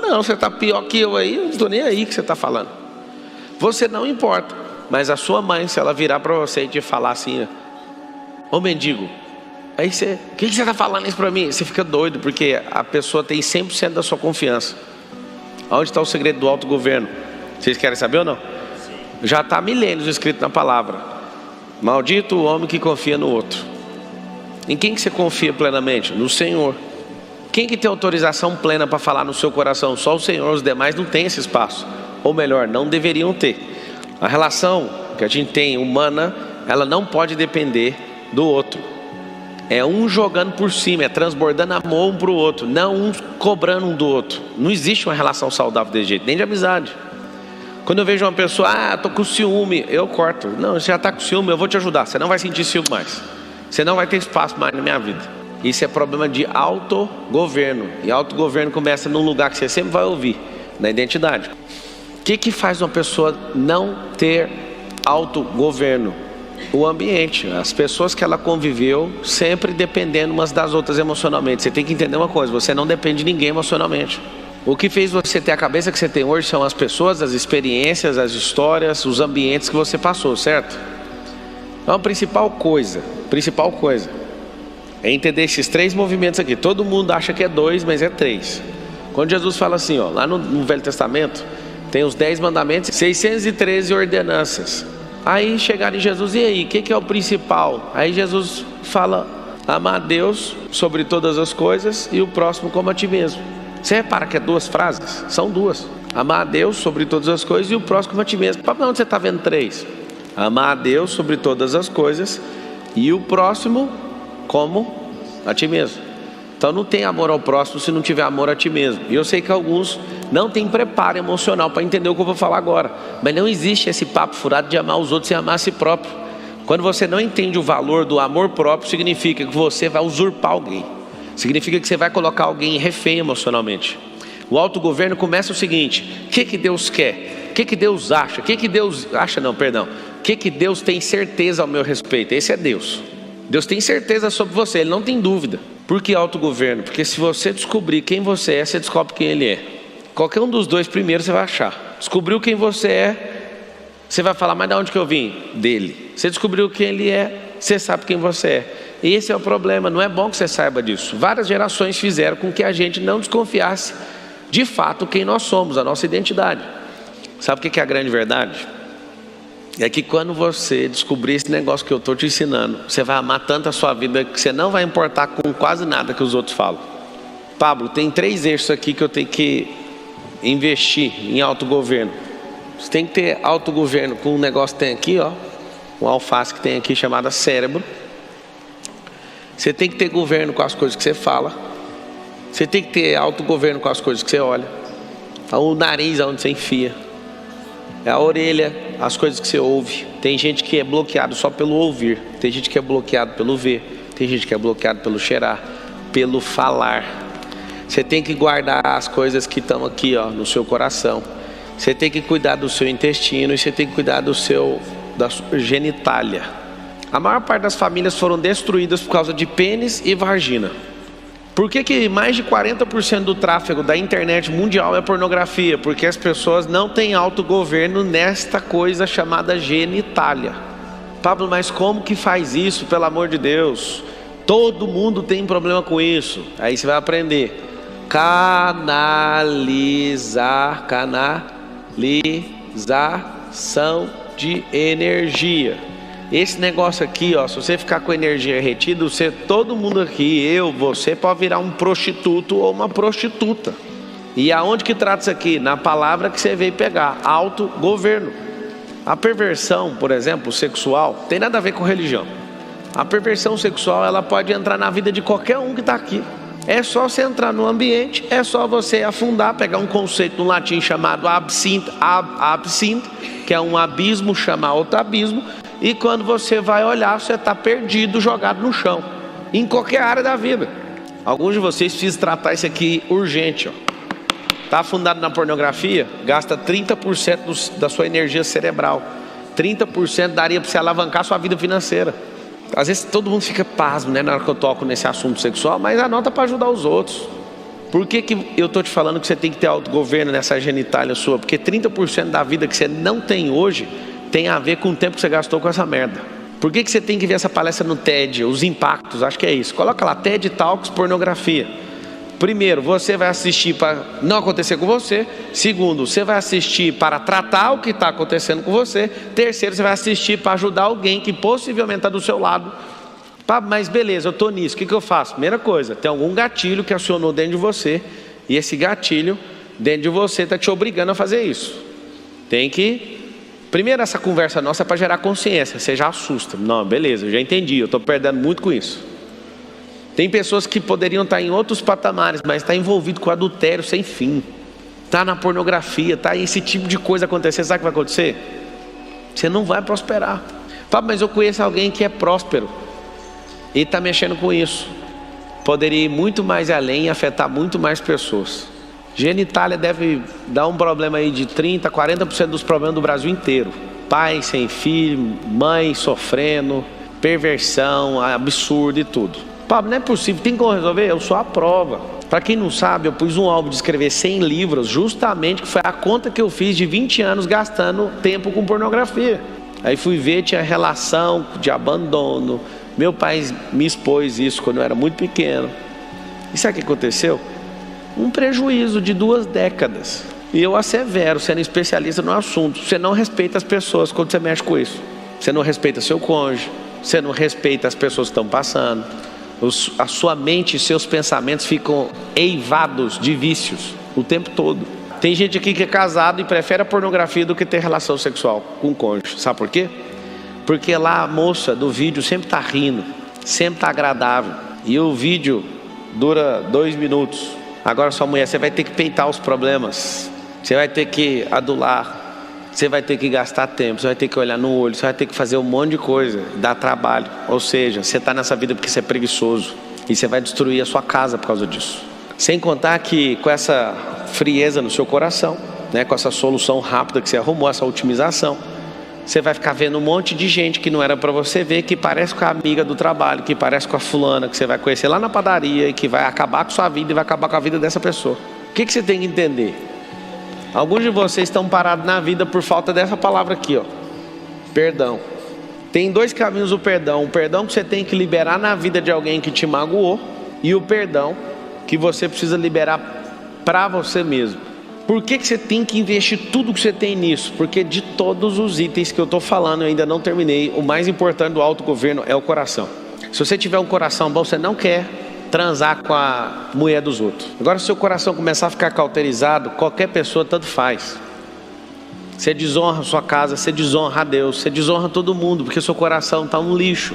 não, você está pior que eu aí, eu não estou nem aí que você está falando. Você não importa. Mas a sua mãe, se ela virar para você e te falar assim: ô mendigo, aí você, o que você está falando isso para mim? Você fica doido, porque a pessoa tem 100% da sua confiança. Onde está o segredo do autogoverno? Vocês querem saber ou não? Já está há milênios escrito na palavra: maldito o homem que confia no outro. Em quem que você confia plenamente? No Senhor. Quem que tem autorização plena para falar no seu coração? Só o Senhor. Os demais não têm esse espaço. Ou melhor, não deveriam ter. A relação que a gente tem humana, ela não pode depender do outro. É um jogando por cima, é transbordando amor um para o outro, não um cobrando um do outro. Não existe uma relação saudável desse jeito, nem de amizade. Quando eu vejo uma pessoa, tô com ciúme, eu corto. Não, você já está com ciúme, eu vou te ajudar. Você não vai sentir ciúme mais. Você não vai ter espaço mais na minha vida. Isso é problema de autogoverno. E autogoverno começa num lugar que você sempre vai ouvir, na identidade. O que faz uma pessoa não ter autogoverno? O ambiente, as pessoas que ela conviveu, sempre dependendo umas das outras emocionalmente. Você tem que entender uma coisa: você não depende de ninguém emocionalmente. O que fez você ter a cabeça que você tem hoje são as pessoas, as experiências, as histórias, os ambientes que você passou, certo? Então a principal coisa é entender esses 3 movimentos aqui. Todo mundo acha que é 2, mas é 3. Quando Jesus fala assim, lá no Velho Testamento, tem os 10 mandamentos, 613 ordenanças. Aí chegaram em Jesus: e aí, o que é o principal? Aí Jesus fala: amar a Deus sobre todas as coisas e o próximo como a ti mesmo. Você repara que é 2 frases? São 2. Amar a Deus sobre todas as coisas e o próximo como a ti mesmo. Para onde você está vendo 3? Amar a Deus sobre todas as coisas e o próximo como a ti mesmo. Então não tem amor ao próximo se não tiver amor a ti mesmo. E eu sei que alguns não têm preparo emocional para entender o que eu vou falar agora. Mas não existe esse papo furado de amar os outros sem amar a si próprio. Quando você não entende o valor do amor próprio, significa que você vai usurpar alguém. Significa que você vai colocar alguém refém emocionalmente. O autogoverno começa o seguinte: o que Deus quer? O que Deus acha? O que Deus acha não, perdão. O que Deus tem certeza ao meu respeito? Esse é Deus. Deus tem certeza sobre você, Ele não tem dúvida. Por que autogoverno? Porque se você descobrir quem você é, você descobre quem Ele é. Qualquer um dos 2 primeiros você vai achar. Descobriu quem você é, você vai falar: mas de onde que eu vim? Dele. Você descobriu quem Ele é, você sabe quem você é. E esse é o problema, não é bom que você saiba disso. Várias gerações fizeram com que a gente não desconfiasse de fato quem nós somos, a nossa identidade. Sabe o que é a grande verdade? É que quando você descobrir esse negócio que eu estou te ensinando, você vai amar tanto a sua vida que você não vai importar com quase nada que os outros falam. Pablo, tem 3 eixos aqui que eu tenho que investir em autogoverno. Você tem que ter autogoverno com um negócio que tem aqui, um alface que tem aqui chamado cérebro. Você tem que ter governo com as coisas que você fala. Você tem que ter autogoverno com as coisas que você olha. O nariz aonde você enfia. É a orelha, as coisas que você ouve. Tem gente que é bloqueado só pelo ouvir. Tem gente que é bloqueado pelo ver. Tem gente que é bloqueado pelo cheirar, pelo falar. Você tem que guardar as coisas que estão aqui, no seu coração. Você tem que cuidar do seu intestino e você tem que cuidar da sua genitália. A maior parte das famílias foram destruídas por causa de pênis e vagina. Por que mais de 40% do tráfego da internet mundial é pornografia? Porque as pessoas não têm autogoverno nesta coisa chamada genitália. Pablo, mas como que faz isso, pelo amor de Deus? Todo mundo tem problema com isso. Aí você vai aprender. Canalização de energia. Esse negócio aqui, se você ficar com energia retida, todo mundo aqui, você pode virar um prostituto ou uma prostituta. E aonde que trata isso aqui? Na palavra que você veio pegar, autogoverno. A perversão, por exemplo, sexual, tem nada a ver com religião. A perversão sexual, ela pode entrar na vida de qualquer um que está aqui. É só você entrar no ambiente, é só você afundar, pegar um conceito no latim chamado absinth, que é um abismo, chamar outro abismo. E quando você vai olhar, você está perdido, jogado no chão, em qualquer área da vida. Alguns de vocês precisam tratar isso aqui urgente. Está afundado na pornografia? Gasta 30% da sua energia cerebral. 30% daria para você alavancar a sua vida financeira. Às vezes todo mundo fica pasmo, na hora que eu toco nesse assunto sexual, mas anota para ajudar os outros. Por que eu estou te falando que você tem que ter autogoverno nessa genitália sua? Porque 30% da vida que você não tem hoje tem a ver com o tempo que você gastou com essa merda. Por que você tem que ver essa palestra no TED? Os impactos, acho que é isso. Coloca lá, TED Talks pornografia. Primeiro, você vai assistir para não acontecer com você. Segundo, você vai assistir para tratar o que está acontecendo com você. Terceiro, você vai assistir para ajudar alguém que possivelmente está do seu lado. Mas beleza, eu estou nisso, o que eu faço? Primeira coisa, tem algum gatilho que acionou dentro de você, e esse gatilho dentro de você está te obrigando a fazer isso. Tem que... Primeiro, essa conversa nossa é para gerar consciência. Você já assusta. Não, beleza, eu já entendi, eu estou perdendo muito com isso. Tem pessoas que poderiam estar em outros patamares, mas está envolvido com adultério sem fim. Está na pornografia, está esse tipo de coisa acontecer. Sabe o que vai acontecer? Você não vai prosperar. Fala, mas eu conheço alguém que é próspero e está mexendo com isso. Poderia ir muito mais além e afetar muito mais pessoas. Genitália deve dar um problema aí de 30%, 40% dos problemas do Brasil inteiro. Pai sem filho, mãe sofrendo, perversão, absurdo e tudo. Pablo, não é possível, tem como resolver? Eu sou a prova. Para quem não sabe, eu pus um álbum de escrever 100 livros, justamente que foi a conta que eu fiz de 20 anos gastando tempo com pornografia. Aí fui ver, tinha relação de abandono. Meu pai me expôs isso quando eu era muito pequeno. E sabe o que aconteceu? Um prejuízo de 2 décadas. E eu assevero, sendo especialista no assunto, você não respeita as pessoas quando você mexe com isso. Você não respeita seu cônjuge, você não respeita as pessoas que estão passando. A sua mente e seus pensamentos ficam eivados de vícios o tempo todo. Tem gente aqui que é casado e prefere a pornografia do que ter relação sexual com o cônjuge. Sabe por quê? Porque lá a moça do vídeo sempre está rindo, sempre está agradável. E o vídeo dura 2 minutos. Agora sua mulher, você vai ter que peitar os problemas. Você vai ter que adular. Você vai ter que gastar tempo, você vai ter que olhar no olho, você vai ter que fazer um monte de coisa, dar trabalho. Ou seja, você está nessa vida porque você é preguiçoso. E você vai destruir a sua casa por causa disso. Sem contar que com essa frieza no seu coração, né, com essa solução rápida que você arrumou, essa otimização, você vai ficar vendo um monte de gente que não era para você ver, que parece com a amiga do trabalho, que parece com a fulana, que você vai conhecer lá na padaria e que vai acabar com sua vida e vai acabar com a vida dessa pessoa. O que você tem que entender? Alguns de vocês estão parados na vida por falta dessa palavra aqui, ó. Perdão. Tem 2 caminhos do perdão. O perdão que você tem que liberar na vida de alguém que te magoou, e o perdão que você precisa liberar para você mesmo. Por que você tem que investir tudo que você tem nisso? Porque de todos os itens que eu estou falando, eu ainda não terminei, o mais importante do autogoverno é o coração. Se você tiver um coração bom, você não quer transar com a mulher dos outros. Agora, se seu coração começar a ficar cauterizado, qualquer pessoa tanto faz. Você desonra a sua casa, você desonra a Deus, você desonra todo mundo, porque seu coração está um lixo.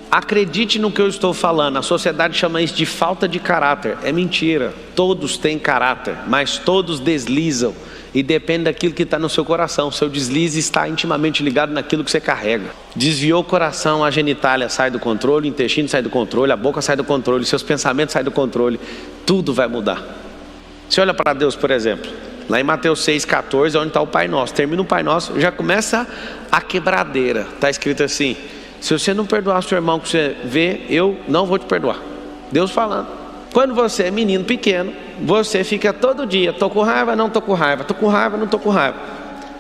Acredite no que eu estou falando. A sociedade chama isso de falta de caráter. É mentira. Todos têm caráter, mas todos deslizam. E depende daquilo que está no seu coração. Seu deslize está intimamente ligado naquilo que você carrega. Desviou o coração, a genitália sai do controle, o intestino sai do controle, a boca sai do controle, seus pensamentos saem do controle. Tudo vai mudar. Você olha para Deus, por exemplo, lá em Mateus 6,14, onde está o Pai Nosso. Termina o Pai Nosso, já começa a quebradeira. Está escrito assim: se você não perdoar seu irmão que você vê, eu não vou te perdoar. Deus falando. Quando você é menino pequeno, você fica todo dia: tô com raiva, não tô com raiva, tô com raiva, não tô com raiva.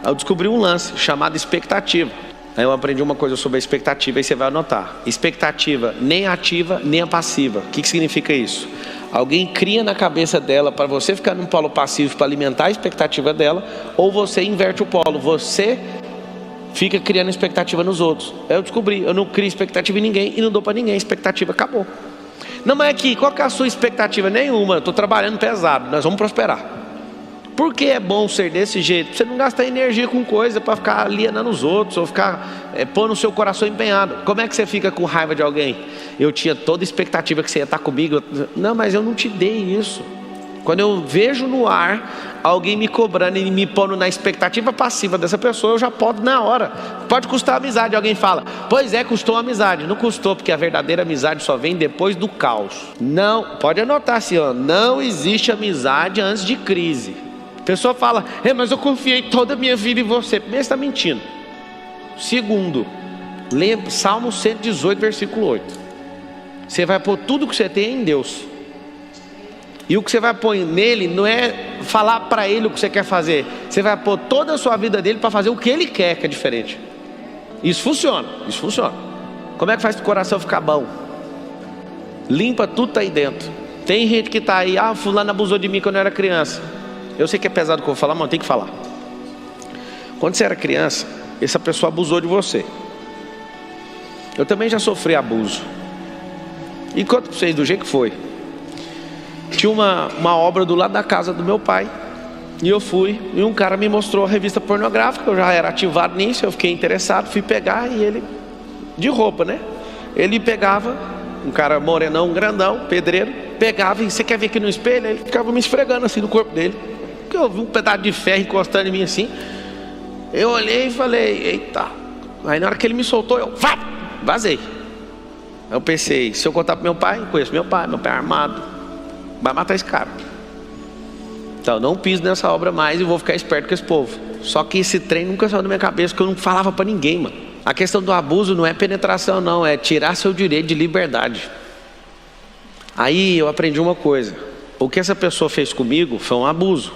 Eu descobri um lance chamado expectativa. Aí eu aprendi uma coisa sobre a expectativa, e você vai anotar. Expectativa nem ativa, nem a passiva. O que significa isso? Alguém cria na cabeça dela para você ficar num polo passivo para alimentar a expectativa dela, ou você inverte o polo, você fica criando expectativa nos outros. Eu descobri, eu não crio expectativa em ninguém e não dou para ninguém, a expectativa acabou. Não, mas aqui, qual que é a sua expectativa? Nenhuma, eu estou trabalhando pesado, nós vamos prosperar. Por que é bom ser desse jeito? Pra você não gastar energia com coisa para ficar alienando os outros, ou ficar pondo o seu coração empenhado. Como é que você fica com raiva de alguém? Eu tinha toda a expectativa que você ia estar comigo. Não, mas eu não te dei isso. Quando eu vejo no ar alguém me cobrando e me pondo na expectativa passiva dessa pessoa, eu já posso na hora. Pode custar a amizade. Alguém fala: pois é, custou a amizade. Não custou, porque a verdadeira amizade só vem depois do caos. Não, pode anotar assim, ó, não existe amizade antes de crise. A pessoa fala: mas eu confiei toda a minha vida em você. Primeiro, você está mentindo. Segundo, lê Salmo 118, versículo 8. Você vai pôr tudo que você tem em Deus. E o que você vai pôr nele não é falar para ele o que você quer fazer. Você vai pôr toda a sua vida dele para fazer o que ele quer, que é diferente. Isso funciona, isso funciona. Como é que faz para o coração ficar bom? Limpa tudo tá aí dentro. Tem gente que tá aí, fulano abusou de mim quando eu era criança. Eu sei que é pesado o que eu vou falar, mas eu tenho que falar. Quando você era criança, essa pessoa abusou de você. Eu também já sofri abuso. E conto para vocês do jeito que foi. Tinha uma obra do lado da casa do meu pai. E eu fui, e um cara me mostrou a revista pornográfica. Eu já era ativado nisso, eu fiquei interessado. Fui pegar e ele, de roupa, né? Ele pegava, um cara morenão, grandão, pedreiro. Pegava e, você quer ver aqui no espelho? Ele ficava me esfregando assim no corpo dele. Porque eu vi um pedaço de ferro encostando em mim assim. Eu olhei e falei, eita. Aí na hora que ele me soltou, eu vazei. Aí eu pensei, se eu contar pro meu pai, conheço meu pai é armado, vai matar esse cara. Então não piso nessa obra mais e vou ficar esperto com esse povo. Só que esse trem nunca saiu da minha cabeça, porque eu não falava pra ninguém, mano. A questão do abuso não é penetração não, é tirar seu direito de liberdade. Aí eu aprendi uma coisa. O que essa pessoa fez comigo foi um abuso.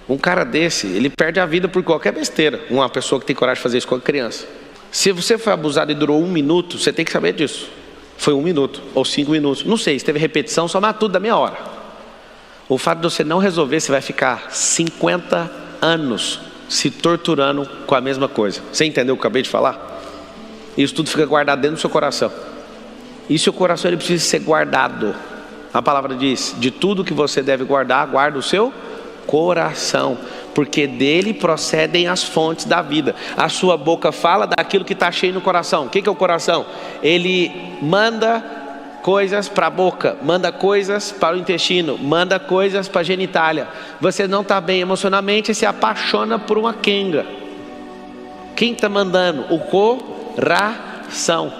Um cara desse, ele perde a vida por qualquer besteira. Uma pessoa que tem coragem de fazer isso com a criança. Se você foi abusado e durou 1 minuto, você tem que saber disso. Foi 1 minuto ou 5 minutos, não sei, se teve repetição, soma tudo da meia hora. O fato de você não resolver, você vai ficar 50 anos se torturando com a mesma coisa. Você entendeu o que eu acabei de falar? Isso tudo fica guardado dentro do seu coração. E seu coração ele precisa ser guardado. A palavra diz, de tudo que você deve guardar, guarda o seu coração, porque dele procedem as fontes da vida. A sua boca fala daquilo que está cheio no coração. O que é o coração? Ele manda coisas para a boca, manda coisas para o intestino, manda coisas para a genitália. Você não está bem emocionalmente e se apaixona por uma quenga. Quem está mandando? O coração.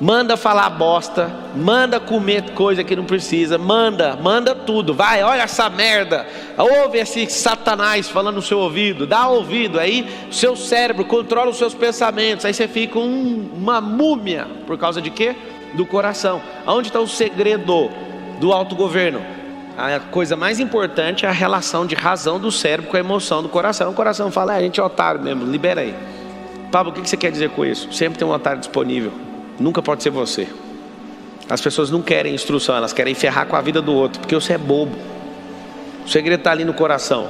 Manda falar bosta, manda comer coisa que não precisa, manda tudo. Vai, olha essa merda, ouve esse satanás falando no seu ouvido, dá ouvido, aí seu cérebro controla os seus pensamentos, aí você fica uma múmia, por causa de quê? Do coração. Aonde está o segredo do autogoverno? A coisa mais importante é a relação de razão do cérebro com a emoção do coração. O coração fala, a gente é otário mesmo, libera aí. Pablo, o que você quer dizer com isso? Sempre tem um otário disponível. Nunca pode ser você. As pessoas não querem instrução, elas querem ferrar com a vida do outro, porque você é bobo. O segredo está ali no coração.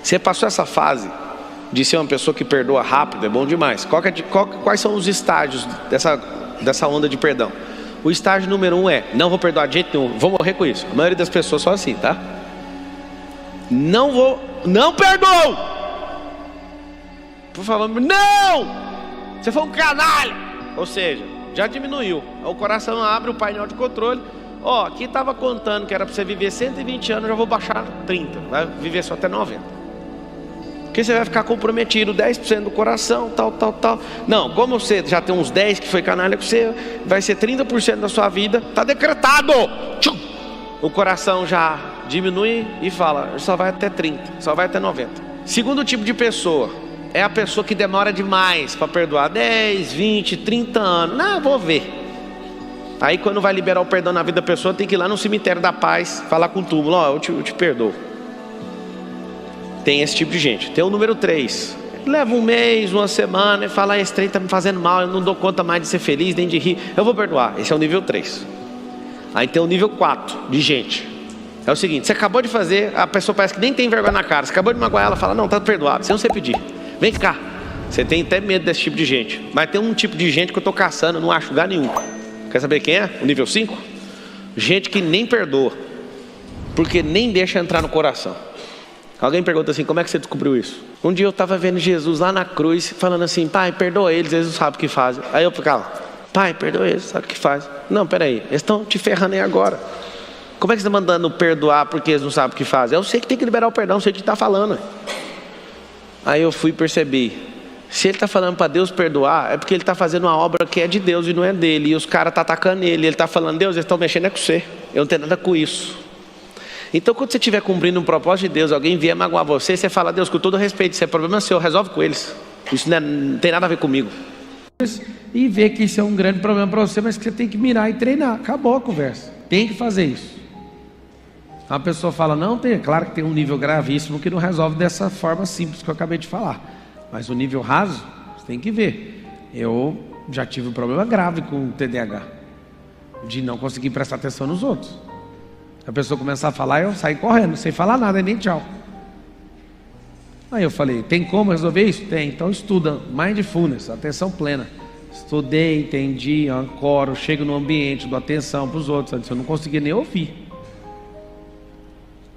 Você passou essa fase de ser uma pessoa que perdoa rápido, é bom demais. Quais são os estágios dessa onda de perdão? O estágio número 1 é, não vou perdoar de jeito nenhum, vou morrer com isso. A maioria das pessoas são assim, tá? Não perdoo! Por favor, não! Você foi um canalha! Ou seja, já diminuiu. O coração abre o painel de controle. Aqui estava contando que era para você viver 120 anos, já vou baixar 30. Vai viver só até 90. Porque você vai ficar comprometido, 10% do coração, tal. Não, como você já tem uns 10 que foi canalha com você, vai ser 30% da sua vida. Está decretado. Tchum! O coração já diminui e fala, só vai até 30, só vai até 90. Segundo tipo de pessoa. É a pessoa que demora demais para perdoar, 10, 20, 30 anos. Não, vou ver. Aí quando vai liberar o perdão na vida da pessoa, tem que ir lá no cemitério da paz, falar com o túmulo, eu te perdoo. Tem esse tipo de gente. Tem o número 3. Leva um mês, uma semana e fala, esse trem está me fazendo mal, eu não dou conta mais de ser feliz, nem de rir. Eu vou perdoar. Esse é o nível 3. Aí tem o nível 4 de gente. É o seguinte, você acabou de fazer, a pessoa parece que nem tem vergonha na cara. Você acabou de magoar ela, fala, não, tá perdoado, sem você pedir. Vem cá. Você tem até medo desse tipo de gente. Mas tem um tipo de gente que eu estou caçando, não acho lugar nenhum. Quer saber quem é? O nível 5? Gente que nem perdoa, porque nem deixa entrar no coração. Alguém pergunta assim, como é que você descobriu isso? Um dia eu estava vendo Jesus lá na cruz, falando assim, pai, perdoa eles não sabem o que fazem. Aí eu ficava, pai, perdoa eles, sabe o que fazem. Não, peraí, eles estão te ferrando aí agora. Como é que você está mandando perdoar porque eles não sabem o que fazem? Eu sei que tem que liberar o perdão, eu sei o que está falando. Aí eu fui e percebi, se ele está falando para Deus perdoar, é porque ele está fazendo uma obra que é de Deus e não é dele. E os caras estão atacando ele, ele está falando, Deus, eles estão mexendo é com você, eu não tenho nada com isso. Então quando você estiver cumprindo um propósito de Deus, alguém vier magoar você, você fala, Deus, com todo respeito, isso é problema seu, resolve com eles. Isso não tem nada a ver comigo. E ver que isso é um grande problema para você, mas que você tem que mirar e treinar. Acabou a conversa, tem que fazer isso. Uma pessoa fala, não, claro que tem um nível gravíssimo que não resolve dessa forma simples que eu acabei de falar. Mas o nível raso, você tem que ver. Eu já tive um problema grave com o TDAH, de não conseguir prestar atenção nos outros. A pessoa começar a falar, eu saí correndo, sem falar nada, nem tchau. Aí eu falei, tem como resolver isso? Tem, então estuda Mindfulness, atenção plena. Estudei, entendi, ancoro, chego no ambiente, dou atenção para os outros. Antes eu não conseguia nem ouvir.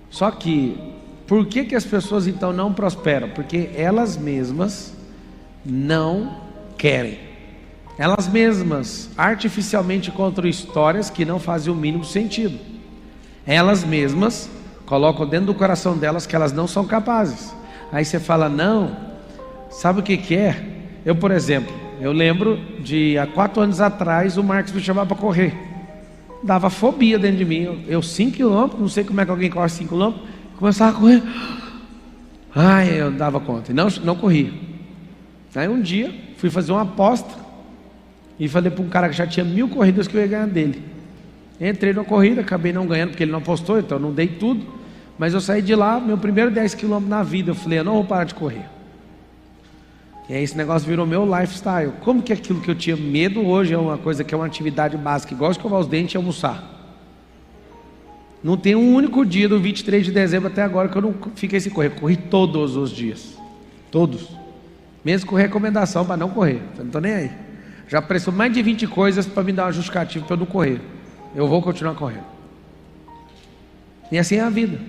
Só que, por que as pessoas então não prosperam? Porque elas mesmas não querem. Elas mesmas artificialmente contam histórias que não fazem o mínimo sentido. Elas mesmas colocam dentro do coração delas que elas não são capazes. Aí você fala, não, sabe o que é? Eu, por exemplo, eu lembro de há 4 anos atrás o Marcos me chamava para correr. Dava fobia dentro de mim. Eu 5 km, não sei como é que alguém corre 5 km, começava a correr. Ai, eu dava conta, e não corria. Aí um dia, fui fazer uma aposta, e falei para um cara que já tinha 1000 corridas que eu ia ganhar dele. Entrei na corrida, acabei não ganhando, porque ele não apostou, então eu não dei tudo. Mas eu saí de lá, meu primeiro 10 km na vida, eu falei, eu não vou parar de correr. E aí esse negócio virou meu lifestyle. Como que aquilo que eu tinha medo hoje é uma coisa que é uma atividade básica, igual escovar os dentes e almoçar. Não tem um único dia do 23 de dezembro até agora que eu não fiquei sem correr. Corri todos os dias. Todos. Mesmo com recomendação para não correr. Eu não estou nem aí. Já apareceu mais de 20 coisas para me dar uma justificativa para eu não correr. Eu vou continuar correndo. E assim é a vida.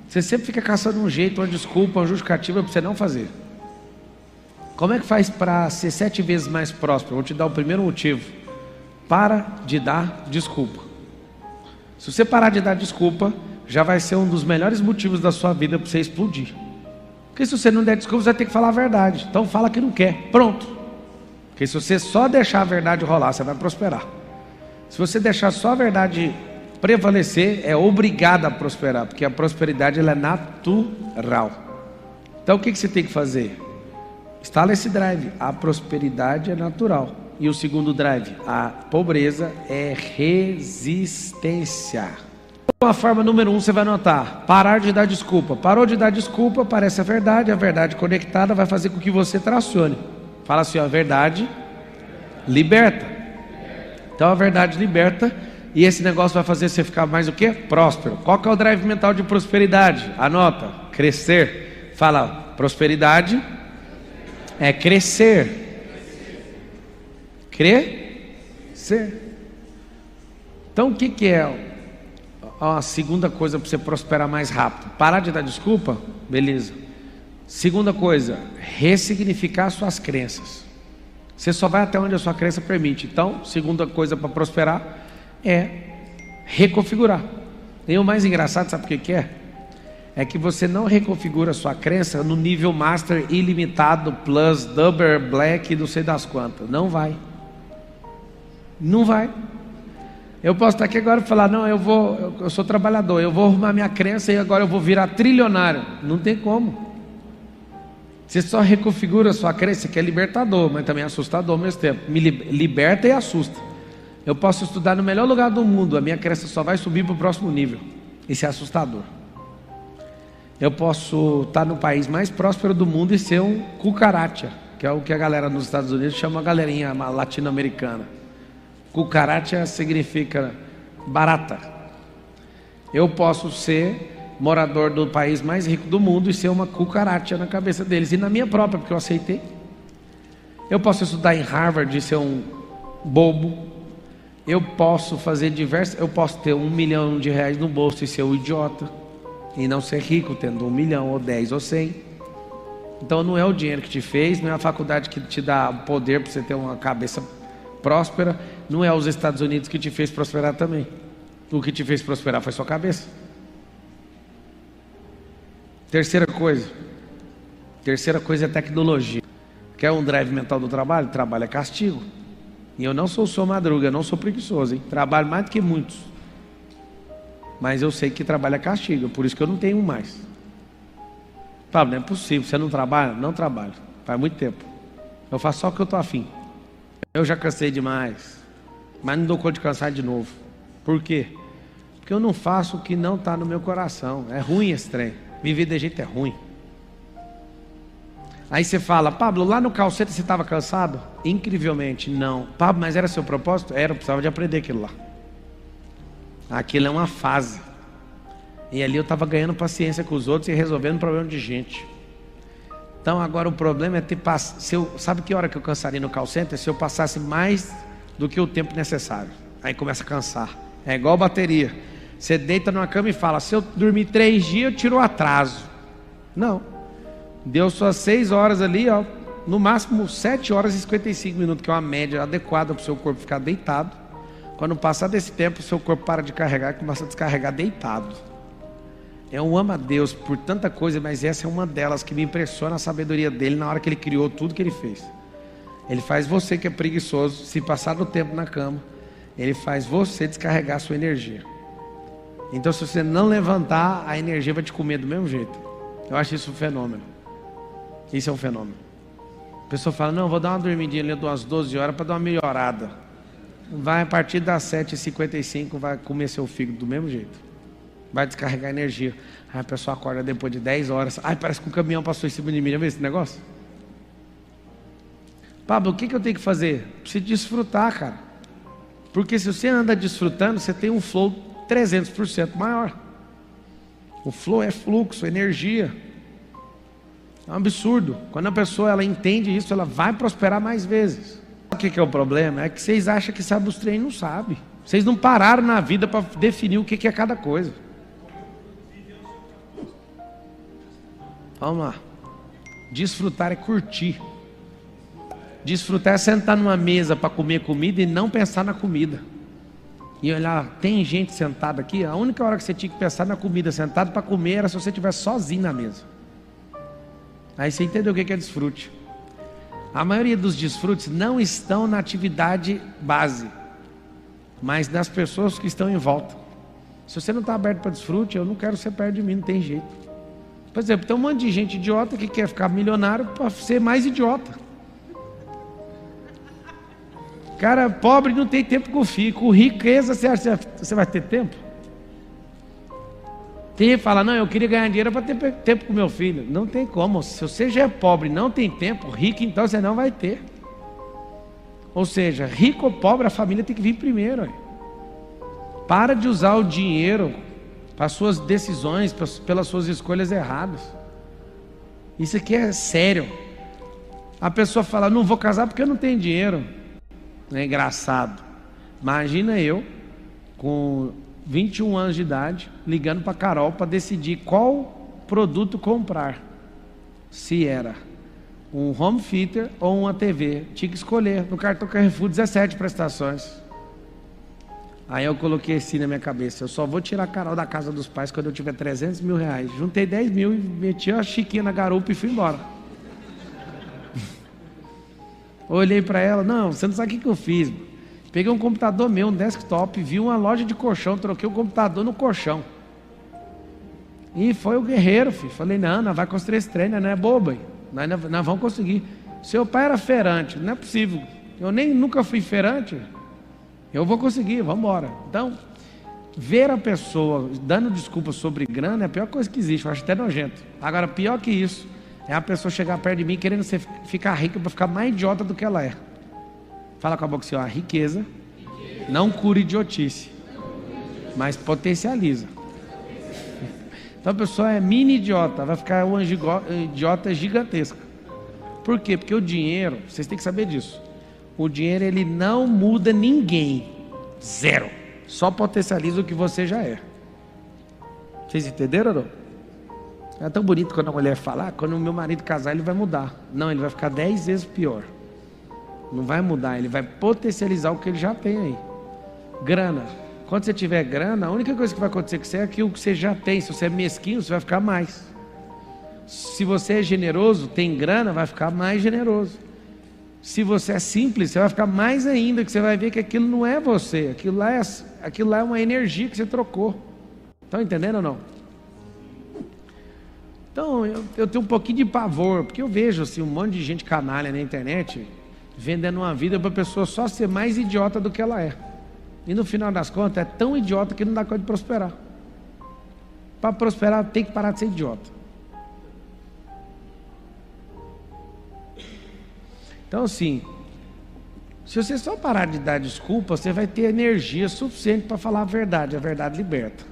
Você sempre fica caçando um jeito, uma desculpa, uma justificativa para você não fazer. Como é que faz para ser 7 vezes mais próspero? Vou te dar o primeiro motivo. Para de dar desculpa. Se você parar de dar desculpa, já vai ser um dos melhores motivos da sua vida para você explodir. Porque se você não der desculpa, você vai ter que falar a verdade. Então fala que não quer, pronto. Porque se você só deixar a verdade rolar, você vai prosperar. Se você deixar só a verdade prevalecer, é obrigado a prosperar. Porque a prosperidade ela é natural. Então o que você tem que fazer? Instala esse drive. A prosperidade é natural. E o segundo drive, a pobreza é resistência. A forma número 1 você vai anotar: parar de dar desculpa. Parou de dar desculpa, parece a verdade conectada vai fazer com que você tracione. Fala assim, ó, a verdade liberta. Então a verdade liberta, e esse negócio vai fazer você ficar mais o quê? Próspero. Qual que é o drive mental de prosperidade? Anota, crescer. Fala, prosperidade é crescer. Crescer. Então o que é a segunda coisa para você prosperar mais rápido? Parar de dar desculpa? Beleza. Segunda coisa, ressignificar suas crenças. Você só vai até onde a sua crença permite. Então, segunda coisa para prosperar é reconfigurar. E o mais engraçado, sabe o que é? É que você não reconfigura a sua crença no nível master ilimitado, plus, double, black, não sei das quantas. Não vai. Não vai. Eu posso estar aqui agora e falar, não, eu sou trabalhador, eu vou arrumar minha crença e agora eu vou virar trilionário. Não tem como. Você só reconfigura a sua crença, que é libertador, mas também é assustador ao mesmo tempo. Me liberta e assusta. Eu posso estudar no melhor lugar do mundo, a minha crença só vai subir para o próximo nível. Isso é assustador. Eu posso estar no país mais próspero do mundo e ser um cucaracha, que é o que a galera nos Estados Unidos chama a galerinha latino-americana. Cucaracha significa barata. Eu posso ser morador do país mais rico do mundo e ser uma cucaracha na cabeça deles, e na minha própria, porque eu aceitei. Eu posso estudar em Harvard e ser um bobo. Eu posso fazer eu posso ter R$1 milhão no bolso e ser um idiota, e não ser rico tendo 1 milhão, ou 10, ou 100. Então não é o dinheiro que te fez, não é a faculdade que te dá o poder para você ter uma cabeça próspera, não é os Estados Unidos que te fez prosperar também. O que te fez prosperar foi sua cabeça. Terceira coisa é tecnologia. Quer um drive mental do trabalho? Trabalho é castigo. E eu não sou o seu Madruga, eu não sou preguiçoso, hein? Trabalho mais do que muitos. Mas eu sei que trabalho é castigo, por isso que eu não tenho mais. Pablo, não é possível, você não trabalha? Não trabalho, faz muito tempo. Eu faço só o que eu estou afim. Eu já cansei demais, mas não dou conta de cansar de novo. Por quê? Porque porque eu não faço o que não está no meu coração. É ruim esse trem. Viver de jeito é ruim. Aí você fala, Pablo, lá no call center você estava cansado? Incrivelmente, não. Pablo, mas era seu propósito? Era, eu precisava de aprender aquilo lá. Aquilo é uma fase. E ali eu estava ganhando paciência com os outros e resolvendo problema de gente. Então agora o problema é ter sabe que hora que eu cansaria no call center? Se eu passasse mais do que o tempo necessário. Aí começa a cansar. É igual bateria. Você deita numa cama e fala, se eu dormir 3 dias eu tiro o atraso. Não. Deu suas 6 horas ali, ó, no máximo 7 horas e 55 minutos, que é uma média adequada para o seu corpo ficar deitado. Quando passar desse tempo, o seu corpo para de carregar e começa a descarregar deitado. Eu amo a Deus por tanta coisa, mas essa é uma delas que me impressiona a sabedoria dele na hora que ele criou tudo que ele fez. Ele faz você que é preguiçoso, se passar do tempo na cama, ele faz você descarregar a sua energia. Então se você não levantar, a energia vai te comer do mesmo jeito. Eu acho isso um fenômeno. Isso é um fenômeno. A pessoa fala, não, vou dar uma dormidinha ali de umas 12 horas para dar uma melhorada. Vai a partir das 7h55, vai comer seu fígado do mesmo jeito. Vai descarregar energia. Aí a pessoa acorda depois de 10 horas. Ai, parece que um caminhão passou em cima de mim. Já viu esse negócio? Pablo, o que eu tenho que fazer? Preciso desfrutar, cara. Porque se você anda desfrutando, você tem um flow 300% maior. O flow é fluxo, energia. É um absurdo. Quando a pessoa ela entende isso, ela vai prosperar mais vezes. O que é o problema? É que vocês acham que sabe os trem e não sabe. Vocês não pararam na vida para definir o que é cada coisa. Vamos lá. Desfrutar é curtir. Desfrutar é sentar numa mesa para comer comida e não pensar na comida. E olhar, tem gente sentada aqui. A única hora que você tinha que pensar na comida sentado para comer era se você estivesse sozinho na mesa. Aí você entendeu o que é desfrute. A maioria dos desfrutes não estão na atividade base, mas nas pessoas que estão em volta. Se você não está aberto para desfrute, eu não quero ser perto de mim, não tem jeito. Por exemplo, tem um monte de gente idiota que quer ficar milionário para ser mais idiota. Cara pobre não tem tempo com o filho. Com riqueza você acha que você vai ter tempo? Tem gente que fala, não, eu queria ganhar dinheiro para ter tempo com meu filho. Não tem como. Se você já é pobre e não tem tempo, rico então você não vai ter. Ou seja, rico ou pobre, a família tem que vir primeiro. Para de usar o dinheiro para suas decisões, pelas suas escolhas erradas. Isso aqui é sério. A pessoa fala, não vou casar porque eu não tenho dinheiro. É engraçado. Imagina eu, com 21 anos de idade, ligando para a Carol para decidir qual produto comprar. Se era um home theater ou uma TV. Tinha que escolher. No cartão Carrefour, 17 prestações. Aí eu coloquei assim na minha cabeça, eu só vou tirar a Carol da casa dos pais quando eu tiver 300 mil reais. Juntei 10 mil e meti a chiquinha na garupa e fui embora. Olhei para ela, não, você não sabe o que eu fiz. Peguei um computador meu, um desktop, vi uma loja de colchão, troquei o computador no colchão. E foi o guerreiro, filho. Falei, não, nós vamos construir esse trem, não é boba. Nós vamos conseguir. Seu pai era feirante, não é possível. Eu nunca fui feirante. Eu vou conseguir, vamos embora. Então, ver a pessoa dando desculpa sobre grana é a pior coisa que existe, eu acho até nojento. Agora, pior que isso, é a pessoa chegar perto de mim querendo ficar rica para ficar mais idiota do que ela é. Fala com a boca assim, ó, a riqueza não cura idiotice, mas potencializa. Então a pessoa é mini idiota, vai ficar uma idiota gigantesca. Por quê? Porque o dinheiro, vocês têm que saber disso. O dinheiro ele não muda ninguém. Zero. Só potencializa o que você já é. Vocês entenderam ou não? É tão bonito quando a mulher fala, quando o meu marido casar ele vai mudar. Não, ele vai ficar 10 vezes pior. Não vai mudar, ele vai potencializar o que ele já tem aí. Grana. Quando você tiver grana, a única coisa que vai acontecer com você é aquilo que você já tem. Se você é mesquinho, você vai ficar mais. Se você é generoso, tem grana, vai ficar mais generoso. Se você é simples, você vai ficar mais ainda, que você vai ver que aquilo não é você. Aquilo lá é uma energia que você trocou. Estão entendendo ou não? Então, eu tenho um pouquinho de pavor, porque eu vejo assim, um monte de gente canalha na internet vendendo uma vida para a pessoa só ser mais idiota do que ela é. E no final das contas é tão idiota que não dá conta de prosperar. Para prosperar tem que parar de ser idiota. Então assim, se você só parar de dar desculpa, você vai ter energia suficiente para falar a verdade liberta.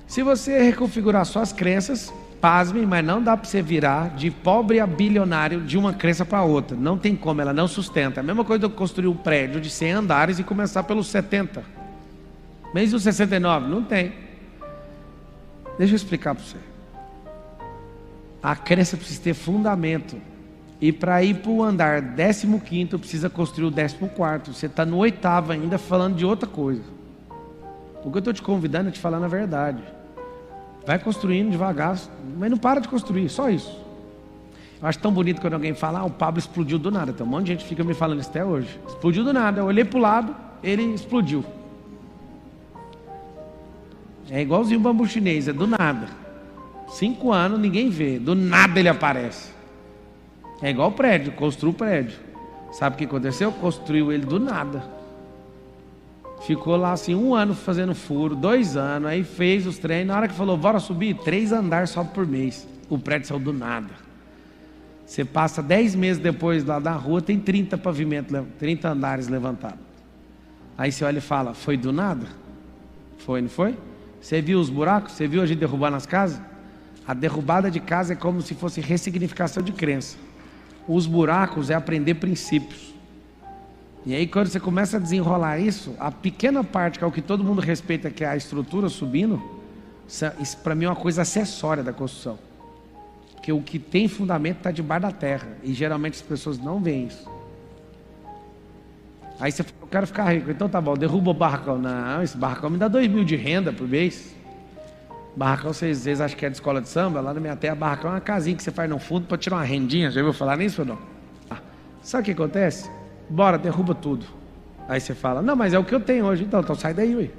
Se você reconfigurar suas crenças, pasmem, mas não dá para você virar de pobre a bilionário de uma crença para outra. Não tem como, ela não sustenta. A mesma coisa de eu construir um prédio de 100 andares e começar pelos 70. Mesmo os 69, não tem. Deixa eu explicar para você. A crença precisa ter fundamento. E para ir para o andar 15º, precisa construir o 14º. Você está no 8º ainda falando de outra coisa. O que eu estou te convidando é te falar na verdade. Vai construindo devagar, mas não para de construir, só isso. Eu acho tão bonito quando alguém fala, o Pablo explodiu do nada. Tem um monte de gente que fica me falando isso até hoje. Explodiu do nada, eu olhei para o lado, ele explodiu. É igualzinho o bambu chinês, é do nada. 5 anos, ninguém vê, do nada ele aparece. É igual o prédio, construiu o prédio. Sabe o que aconteceu? Construiu ele do nada. Ficou lá assim 1 ano fazendo furo, 2 anos, aí fez os treinos. Na hora que falou, bora subir, 3 andares só por mês. O prédio saiu do nada. Você passa 10 meses depois lá da rua, tem 30 pavimentos, 30 andares levantados. Aí você olha e fala, foi do nada? Foi, não foi? Você viu os buracos? Você viu a gente derrubar nas casas? A derrubada de casa é como se fosse ressignificação de crença. Os buracos é aprender princípios. E aí quando você começa a desenrolar isso, a pequena parte que é o que todo mundo respeita, que é a estrutura subindo, isso para mim é uma coisa acessória da construção. Porque o que tem fundamento está debaixo da terra. E geralmente as pessoas não veem isso. Aí você fala, eu quero ficar rico. Então tá bom, derruba o barracão. Não, esse barracão me dá 2.000 de renda por mês. Barracão, vocês às vezes acham que é de escola de samba. Lá na minha terra, barracão é uma casinha que você faz no fundo para tirar uma rendinha. Já ouviu falar nisso ou não? Sabe o que acontece? Bora, derruba tudo. Aí você fala, não, mas é o que eu tenho hoje. Então sai daí, ué.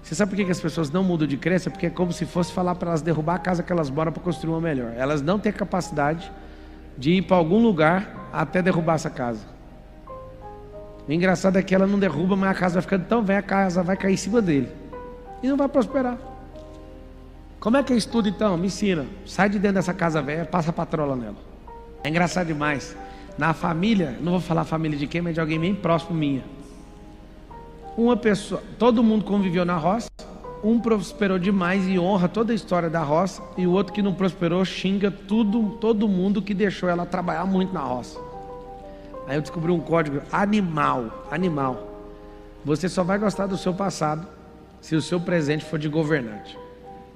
Você sabe por que as pessoas não mudam de crença? Porque é como se fosse falar para elas derrubar a casa que elas moram para construir uma melhor. Elas não têm capacidade de ir para algum lugar até derrubar essa casa. O engraçado é que ela não derruba, mas a casa vai ficando tão velha, a casa vai cair em cima dele. E não vai prosperar. Como é que é isso tudo então? Me ensina. Sai de dentro dessa casa velha, passa a patrola nela. É engraçado demais. Na família, não vou falar a família de quem, mas de alguém bem próximo minha. Uma pessoa, todo mundo conviveu na roça. Um prosperou demais e honra toda a história da roça. E o outro que não prosperou xinga todo mundo que deixou ela trabalhar muito na roça. Aí eu descobri um código animal. Você só vai gostar do seu passado se o seu presente for de governante.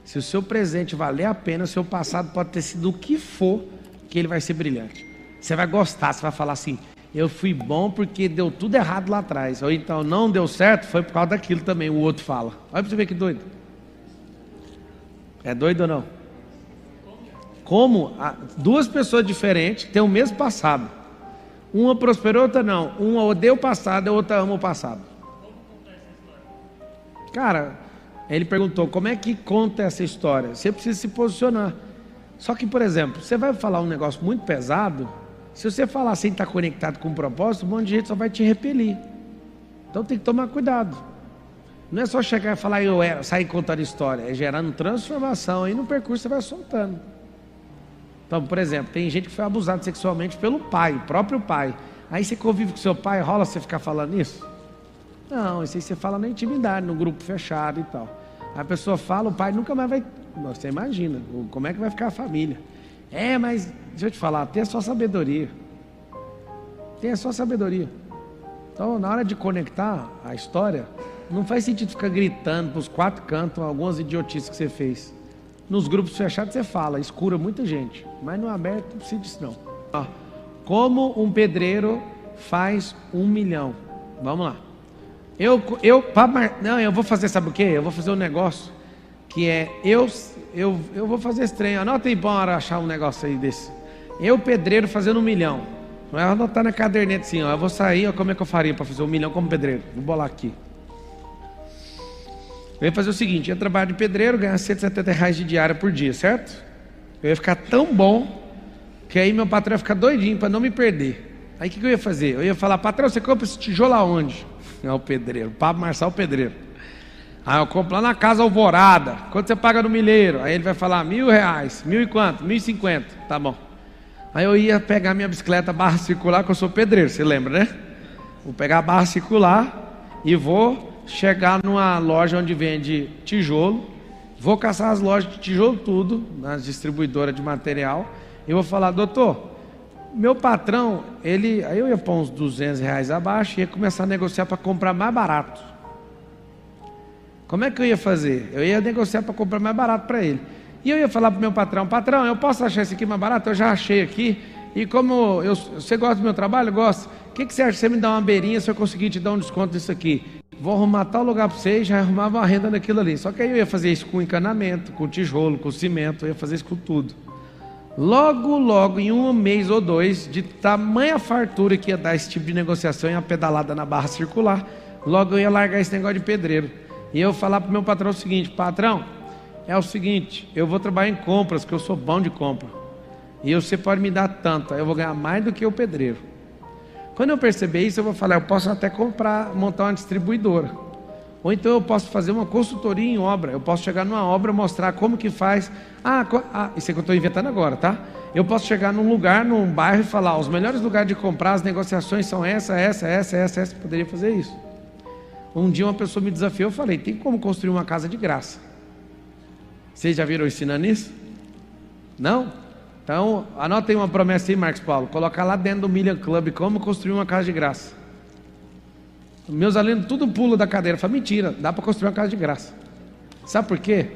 Se o seu presente valer a pena, o seu passado pode ter sido o que for, que ele vai ser brilhante. Você vai gostar, você vai falar assim, eu fui bom porque deu tudo errado lá atrás. Ou então não deu certo, foi por causa daquilo também, o outro fala. Olha pra você ver que doido. É doido ou não? Como 2 pessoas diferentes têm o mesmo passado. Uma prosperou, outra não. Uma odeia o passado, a outra ama o passado. Cara, ele perguntou, como é que conta essa história? Você precisa se posicionar. Só que, por exemplo, você vai falar um negócio muito pesado, se você falar sem estar conectado com o propósito, um monte de gente só vai te repelir. Então tem que tomar cuidado. Não é só chegar e falar, sair contando história, é gerando transformação, aí no percurso você vai soltando. Então, por exemplo, tem gente que foi abusado sexualmente pelo pai, o próprio pai. Aí você convive com seu pai, rola você ficar falando isso? Não, isso aí você fala na intimidade, no grupo fechado e tal. A pessoa fala, o pai nunca mais vai... Você imagina, como é que vai ficar a família? Mas, deixa eu te falar, tenha só sabedoria. Tenha só sabedoria. Então, na hora de conectar a história, não faz sentido ficar gritando para os 4 cantos algumas idiotices que você fez. Nos grupos fechados você fala, escura muita gente. Mas no aberto não precisa disso não. Como um pedreiro faz 1 milhão? Vamos lá. Eu vou fazer, sabe o quê? Eu vou fazer um negócio que é, eu vou fazer esse trem. Anota aí para uma hora achar um negócio aí desse. Eu, pedreiro, fazendo 1 milhão. Não é anotar na caderneta assim, ó. Eu vou sair, como é que eu faria para fazer 1 milhão como pedreiro? Vou bolar aqui. Eu ia fazer o seguinte, ia trabalhar de pedreiro, ganhar R$170 de diária por dia, certo? Eu ia ficar tão bom, que aí meu patrão ia ficar doidinho para não me perder. Aí o que eu ia fazer? Eu ia falar, patrão, você compra esse tijolo aonde? É o pedreiro, Pablo Marçal Pedreiro. Aí eu compro lá na Casa Alvorada. Quanto você paga no milheiro? Aí ele vai falar R$1.000. 1.000 e quanto? 1.050. Tá bom. Aí eu ia pegar minha bicicleta barra circular, que eu sou pedreiro, você lembra, né? Vou pegar a barra circular e vou chegar numa loja onde vende tijolo. Vou caçar as lojas de tijolo tudo, nas distribuidoras de material. E vou falar, doutor, meu patrão, aí eu ia pôr uns R$200 abaixo e ia começar a negociar para comprar mais barato. Como é que eu ia fazer? Eu ia negociar para comprar mais barato para ele. E eu ia falar para o meu patrão, patrão, eu posso achar esse aqui mais barato? Eu já achei aqui. E como você gosta do meu trabalho? Eu gosto. O que você acha? Você me dá uma beirinha se eu conseguir te dar um desconto disso aqui? Vou arrumar tal lugar para você e já arrumava uma renda naquilo ali. Só que aí eu ia fazer isso com encanamento, com tijolo, com cimento, eu ia fazer isso com tudo. Logo, em 1 mês ou 2, de tamanha fartura que ia dar esse tipo de negociação e a pedalada na barra circular, logo eu ia largar esse negócio de pedreiro. E eu falar para o meu patrão o seguinte, patrão, é o seguinte, eu vou trabalhar em compras, que eu sou bom de compra. E você pode me dar tanto, aí eu vou ganhar mais do que o pedreiro. Quando eu perceber isso, eu vou falar, eu posso até montar uma distribuidora. Ou então eu posso fazer uma consultoria em obra. Eu posso chegar numa obra, mostrar como que faz. Isso é que eu estou inventando agora, tá? Eu posso chegar num lugar, num bairro e falar, os melhores lugares de comprar, as negociações são essa. Poderia fazer isso. Um dia uma pessoa me desafiou, eu falei, tem como construir uma casa de graça? Vocês já viram ensinando isso? Não? Então, anota aí uma promessa aí, Marcos Paulo. Colocar lá dentro do Million Club como construir uma casa de graça. Meus alunos tudo pula da cadeira. Fala, mentira, dá para construir uma casa de graça. Sabe por quê?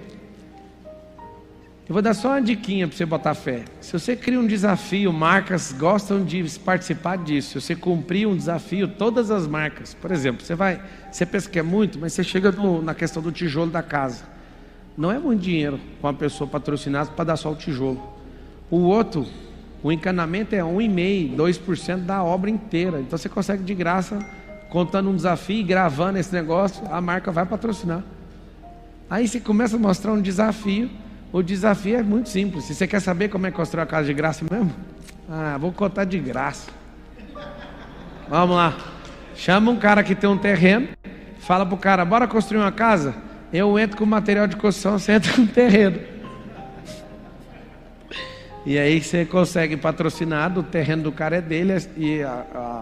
Eu vou dar só uma diquinha para você botar fé. Se você cria um desafio, marcas gostam de participar disso. Se você cumprir um desafio, todas as marcas. Por exemplo, você pensa que é muito, mas você chega na questão do tijolo da casa. Não é muito dinheiro com uma pessoa patrocinada para dar só o tijolo. O outro, o encanamento é 1,5%, 2% da obra inteira. Então você consegue de graça, contando um desafio e gravando esse negócio, a marca vai patrocinar. Aí você começa a mostrar um desafio. O desafio é muito simples. Se você quer saber como é que construir uma casa de graça mesmo, vou contar de graça. Vamos lá. Chama um cara que tem um terreno, fala pro cara, bora construir uma casa? Eu entro com material de construção, você entra com o terreno. E aí você consegue patrocinar, o terreno do cara é dele e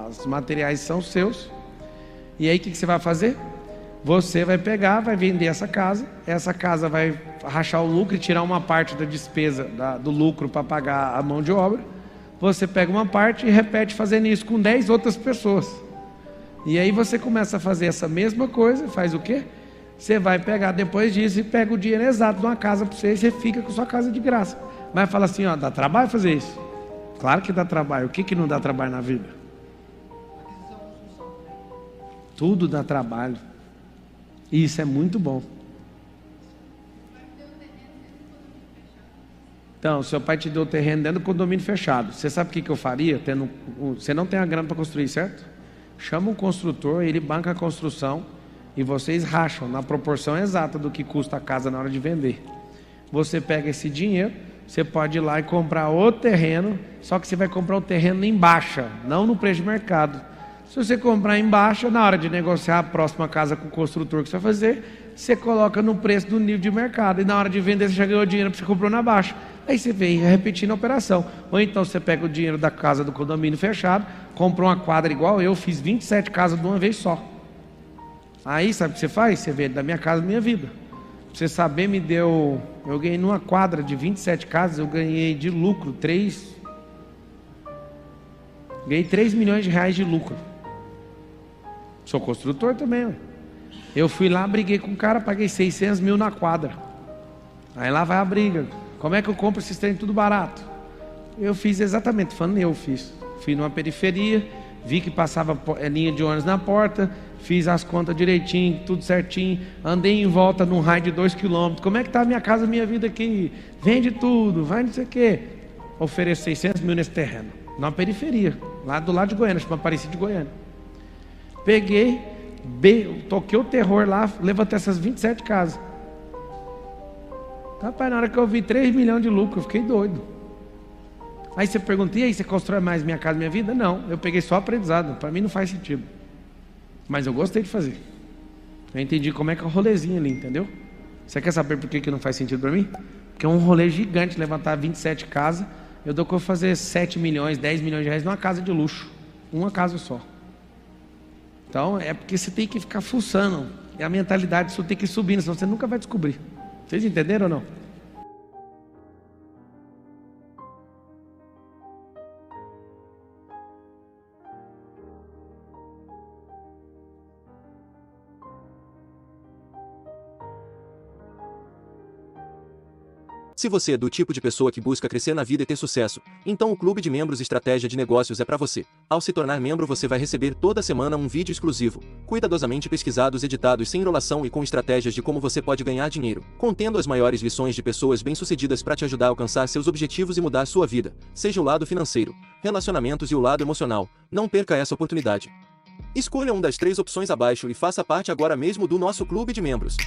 os materiais são seus. E aí o que você vai fazer? Você vai pegar, vai vender essa casa vai rachar o lucro e tirar uma parte da despesa do lucro para pagar a mão de obra. Você pega uma parte e repete fazendo isso com 10 outras pessoas. E aí você começa a fazer essa mesma coisa, faz o quê? Você vai pegar depois disso e pega o dinheiro exato de uma casa para você e você fica com sua casa de graça. Mas fala assim, dá trabalho fazer isso? Claro que dá trabalho. O que não dá trabalho na vida? Tudo dá trabalho. E isso é muito bom. Então, seu pai te deu o terreno dentro do condomínio fechado. Você sabe o que eu faria? Você não tem a grana para construir, certo? Chama um construtor, ele banca a construção e vocês racham na proporção exata do que custa a casa na hora de vender. Você pega esse dinheiro, você pode ir lá e comprar outro terreno, só que você vai comprar o terreno em baixa, não no preço de mercado. Se você comprar em baixa, na hora de negociar a próxima casa com o construtor que você vai fazer, você coloca no preço do nível de mercado. E na hora de vender, você já ganhou dinheiro porque você comprou na baixa. Aí você vem repetindo a operação. Ou então você pega o dinheiro da casa do condomínio fechado, comprou uma quadra igual eu, fiz 27 casas de uma vez só. Aí sabe o que você faz? Você vende da minha casa, minha vida. Pra você saber, eu ganhei numa quadra de 27 casas, eu ganhei de lucro ganhei 3 milhões de reais de lucro. Sou construtor também. Eu fui lá, briguei com o cara, paguei 600 mil na quadra. Aí lá vai a briga. Como é que eu compro esses trem tudo barato? Eu fiz exatamente, fui numa periferia, vi que passava linha de ônibus na porta, fiz as contas direitinho, tudo certinho, andei em volta num raio de 2 km. Como é que tá a minha casa, minha vida aqui? Vende tudo, vai não sei o quê. Ofereço 600 mil nesse terreno, na periferia, lá do lado de Goiânia, chama Aparecida de Goiânia. Peguei, toquei o terror lá, levantei essas 27 casas. Rapaz, na hora que eu vi 3 milhões de lucro, eu fiquei doido. Aí você pergunta, e aí, você constrói mais minha casa, minha vida? Não, eu peguei só aprendizado, para mim não faz sentido. Mas eu gostei de fazer. Eu entendi como é que é o rolezinho ali, entendeu? Você quer saber por que não faz sentido para mim? Porque é um rolê gigante, levantar 27 casas. Eu dou que eu vou fazer 7 milhões, 10 milhões de reais numa casa de luxo. Uma casa só. Então é porque você tem que ficar fuçando. E a mentalidade só tem que ir subindo, senão você nunca vai descobrir. Vocês entenderam ou não? Se você é do tipo de pessoa que busca crescer na vida e ter sucesso, então o Clube de Membros Estratégia de Negócios é para você. Ao se tornar membro, você vai receber toda semana um vídeo exclusivo, cuidadosamente pesquisados, editados sem enrolação e com estratégias de como você pode ganhar dinheiro, contendo as maiores lições de pessoas bem-sucedidas para te ajudar a alcançar seus objetivos e mudar sua vida, seja o lado financeiro, relacionamentos e o lado emocional. Não perca essa oportunidade. Escolha uma das 3 opções abaixo e faça parte agora mesmo do nosso Clube de Membros.